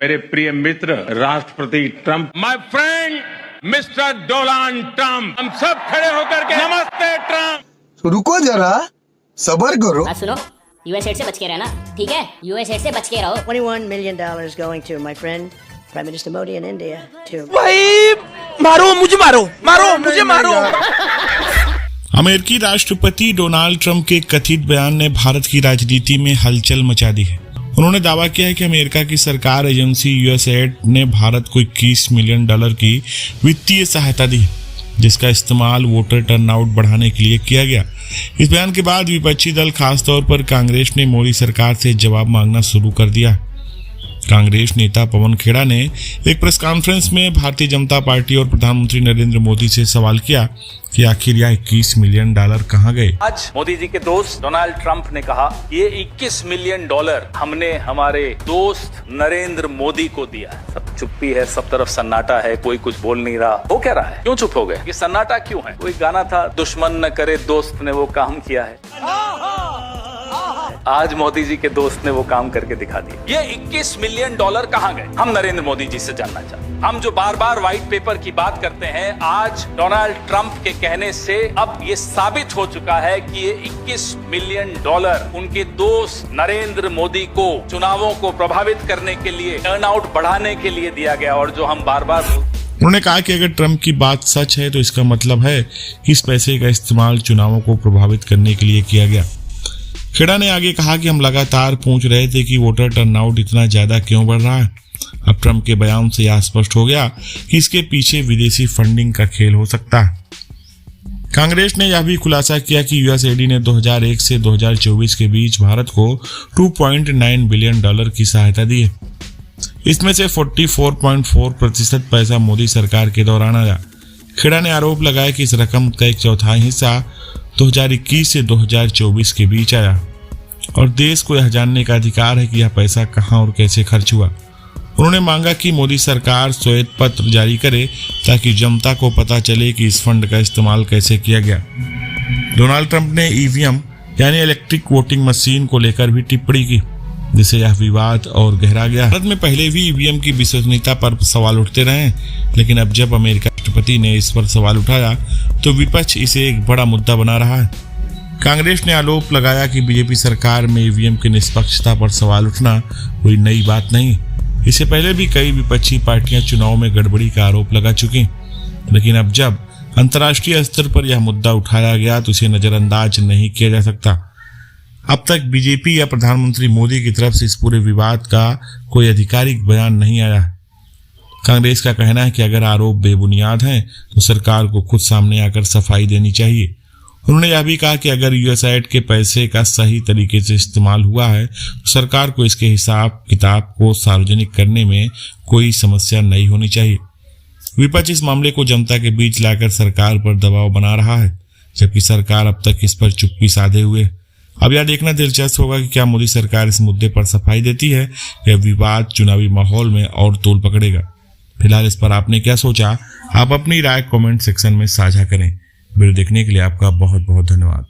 मेरे प्रिय मित्र राष्ट्रपति Trump, my friend mister Donald Trump, हम सब खड़े होकर के नमस्ते ट्रंप। तो रुको जरा, सबर करो। बात सुनो, यूएस एड से बच के रहना, ठीक है? यूएस एड से बच के रहो। $21 million going to my friend Prime Minister Modi in India to भाई मारो मुझे, मुझे मारो। अमेरिकी राष्ट्रपति डोनाल्ड ट्रंप के कथित बयान ने भारत की राजनीति में हलचल मचा दी है। उन्होंने दावा किया है कि अमेरिका की सरकार एजेंसी यूएसएड ने भारत को $21 मिलियन की वित्तीय सहायता दी, जिसका इस्तेमाल वोटर टर्नआउट बढ़ाने के लिए किया गया। इस बयान के बाद विपक्षी दल खासतौर पर कांग्रेस ने मोदी सरकार से जवाब मांगना शुरू कर दिया। कांग्रेस नेता पवन खेड़ा ने एक प्रेस कॉन्फ्रेंस में भारतीय जनता पार्टी और प्रधानमंत्री नरेंद्र मोदी से सवाल किया कि आखिर यह $21 मिलियन कहां गए। आज मोदी जी के दोस्त डोनाल्ड ट्रंप ने कहा ये $21 मिलियन हमने हमारे दोस्त नरेंद्र मोदी को दिया है। सब चुप्पी है, सब तरफ सन्नाटा है, कोई कुछ बोल नहीं रहा। हो क्या रहा है? क्यों चुप हो गए? ये सन्नाटा क्यों है? कोई गाना था, दुश्मन न करे दोस्त ने वो काम किया है। आज मोदी जी के दोस्त ने वो काम करके दिखा दिया। ये $21 मिलियन कहां गए? हम नरेंद्र मोदी जी से जानना चाहते हैं। हम जो बार बार व्हाइट पेपर की बात करते हैं, आज डोनाल्ड ट्रंप के कहने से अब ये साबित हो चुका है कि ये $21 मिलियन उनके दोस्त नरेंद्र मोदी को चुनावों को प्रभावित करने के लिए, टर्नआउट बढ़ाने के लिए दिया गया। और जो हम बार बार उन्होंने कहा कि अगर ट्रंप की बात सच है तो इसका मतलब है कि इस पैसे का इस्तेमाल चुनावों को प्रभावित करने के लिए किया गया। खेड़ा ने आगे कहा कि हम लगातार पूछ रहे थे कि वोटर टर्नआउट इतना ज्यादा क्यों बढ़ रहा है। अब ट्रंप के बयान से यह स्पष्ट हो गया कि इसके पीछे विदेशी फंडिंग का खेल हो सकता है। कांग्रेस ने यह भी खुलासा किया कि यूएसएडी ने 2001 से 2024 के बीच भारत को $2.9 बिलियन की सहायता दी है। इसमें से 44.4% पैसा मोदी सरकार के दौरान आया। खेड़ा ने आरोप लगाया कि इस रकम का एक चौथाई हिस्सा 2021 से 2024 के बीच आया और देश को यह जानने का अधिकार है कि यह पैसा कहां और कैसे खर्च हुआ। उन्होंने मांगा कि मोदी सरकार श्वेत पत्र जारी करे ताकि जनता को पता चले कि इस फंड का इस्तेमाल कैसे किया गया। डोनाल्ड ट्रंप ने ईवीएम यानी इलेक्ट्रिक वोटिंग मशीन को लेकर भी टिप्पणी की, जिससे यह विवाद और गहरा गया। भारत में पहले भी ईवीएम की विश्वसनीयता पर सवाल उठते रहे, लेकिन अब जब अमेरिका राष्ट्रपति ने इस पर सवाल उठाया तो विपक्ष इसे एक बड़ा मुद्दा बना रहा है। कांग्रेस ने आरोप लगाया कि बीजेपी सरकार में ईवीएम की निष्पक्षता पर सवाल उठना कोई नई बात नहीं। इससे पहले भी कई विपक्षी पार्टियां चुनाव में गड़बड़ी का आरोप लगा चुकी, लेकिन अब जब अंतर्राष्ट्रीय स्तर पर यह मुद्दा उठाया गया तो इसे नजरअंदाज नहीं किया जा सकता। अब तक बीजेपी या प्रधानमंत्री मोदी की तरफ से इस पूरे विवाद का कोई आधिकारिक बयान नहीं आया। कांग्रेस का कहना है कि अगर आरोप बेबुनियाद हैं तो सरकार को खुद सामने आकर सफाई देनी चाहिए। उन्होंने यह भी कहा कि अगर यूएसएड के पैसे का सही तरीके से इस्तेमाल हुआ है तो सरकार को इसके हिसाब किताब को सार्वजनिक करने में कोई समस्या नहीं होनी चाहिए। विपक्ष इस मामले को जनता के बीच लाकर सरकार पर दबाव बना रहा है, जबकि सरकार अब तक इस पर चुप्पी साधे हुए। अब यह देखना दिलचस्प होगा कि क्या मोदी सरकार इस मुद्दे पर सफाई देती है या विवाद चुनावी माहौल में और तूल पकड़ेगा। फिलहाल इस पर आपने क्या सोचा? आप अपनी राय कमेंट सेक्शन में साझा करें। वीडियो देखने के लिए आपका बहुत बहुत धन्यवाद।